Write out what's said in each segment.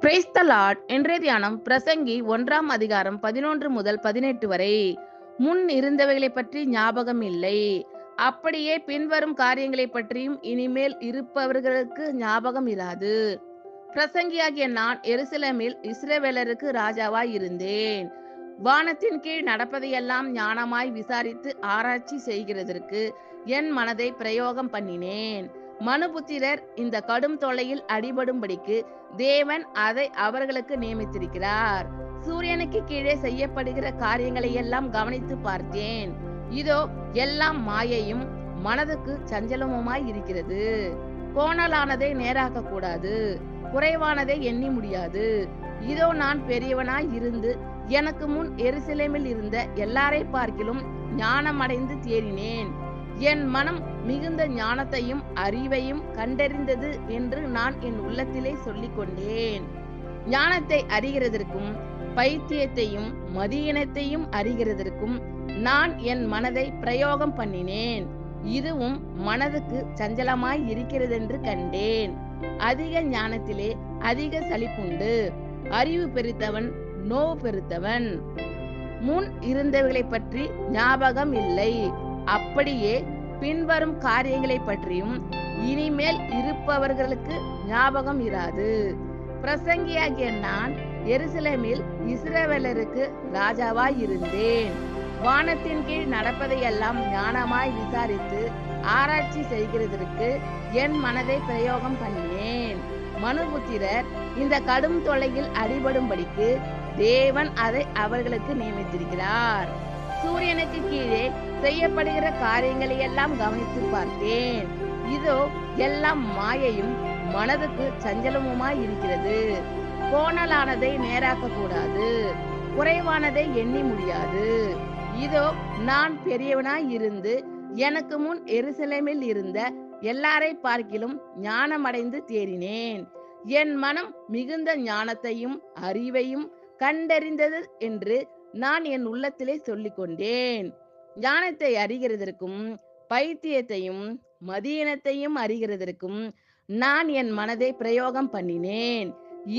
Praise the Lord. இன்றைய தியானம் பிரசங்கி 1 11 முதல் 18 வரை. முன் இருந்தவைகளை பற்றி ஞாபகம் இல்லை, அப்படியே பின்வரும் காரியங்களை பற்றியும் இனிமேல் இருப்பவர்களுக்கு ஞாபகம் இராது. பிரசங்கியாகிய நான் எருசலேமில் இஸ்ரவேலருக்கு ராஜாவாய் இருந்தேன். வானத்தின் கீழ் நடப்பதையெல்லாம் ஞானமாய் விசாரித்து ஆராய்ச்சி செய்கிறதற்கு என் மனதை பிரயோகம் பண்ணினேன். மனுபுத்திரர் இந்த கடும் தொல்லையில் அடிபடும்படிக்கு தேவன் அதை அவர்களுக்கு நியமித்திருக்கிறார். சூரியனுக்கு கீழே செய்யப்படுகிற காரியங்களை எல்லாம் கவனித்து பார்த்தேன். இதோ எல்லாம் மாயையும் மனதுக்கு சஞ்சலமுமாய் இருக்கிறது. கோணலானதை நேராக்க கூடாது, குறைவானதை எண்ணி முடியாது. இதோ நான் பெரியவனாய் இருந்து எனக்கு முன் எருசலேமில் இருந்த எல்லாரை பார்க்கிலும் ஞானமடைந்து தேறினேன். என் மனம் மிகுந்த ஞானத்தையும் அறிவையும் கண்டறிந்தது என்று நான் என் உள்ளத்திலே சொல்லிக் கொண்டேன். ஞானத்தை அறிகிறதற்கும் பைத்தியத்தையும் மதியினத்தையும் அறிகிறதற்கும் நான் என் மனதை பிரயோகம் பண்ணினேன். இதுவும் மனதுக்கு சஞ்சலமாய் இருக்கிறதென்று கண்டேன். அதிக ஞானத்திலே அதிக சலிப்புண்டு. அறிவு பெருத்தவன் நோவு பெருத்தவன். முன் இருந்தவைகளை பற்றி ஞாபகம் இல்லை, அப்படியே பின்வரும் காரியங்களை பற்றியும் இனிமேல் இருப்பவர்களுக்கு ஞாபகம் இராது. பிரசங்கியாகிய நான் எருசலேமில் இஸ்ரவேலருக்கு ராஜாவாய் இருந்தேன். வானத்தின் கீழ் நடப்பதையெல்லாம் ஞானமாய் விசாரித்து ஆராய்ச்சி செய்கிறதற்கு என் மனதை பிரயோகம் பண்ணினேன். மனுபுத்திரர் இந்த கடும் தொல்லையில் அடிபடும்படிக்கு தேவன் அதை அவர்களுக்கு நியமித்திருக்கிறார். சூரியனுக்கு கீழே செய்யப்படுகிற காரியங்களை எல்லாம் கவனித்து பார்த்தேன். இதோ எல்லாம் மாயையும் மனதுக்கு சஞ்சலமுமாய் இருக்கிறது. கோணலானதை நேராக்க கூடாது, குறைவானதை எண்ணி முடியாது. இதோ நான் பெரியவனாய் இருந்து எனக்கு முன் எருசலேமில் இருந்த எல்லாரை பார்க்கிலும் ஞானமடைந்து தேறினேன். என் மனம் மிகுந்த ஞானத்தையும் அறிவையும் கண்டறிந்தது என்று நான் என் உள்ளத்திலே சொல்லிக் கொண்டேன். ஞானத்தை அறிகிறதற்கும் பைத்தியத்தையும் மதியினத்தையும் அறிகிறதற்கும் நான் என் மனதை பிரயோகம் பண்ணினேன்.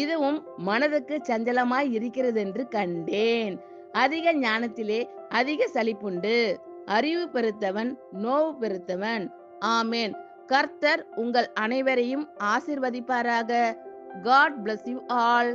இதுவும் மனதுக்கு சஞ்சலமாய் இருக்கிறதென்று கண்டேன். அதிக ஞானத்திலே அதிக சலிப்புண்டு. அறிவு பெருத்தவன் நோவு பெருத்தவன். ஆமேன். கர்த்தர் உங்கள் அனைவரையும் ஆசீர்வதிப்பாராக. God bless you all.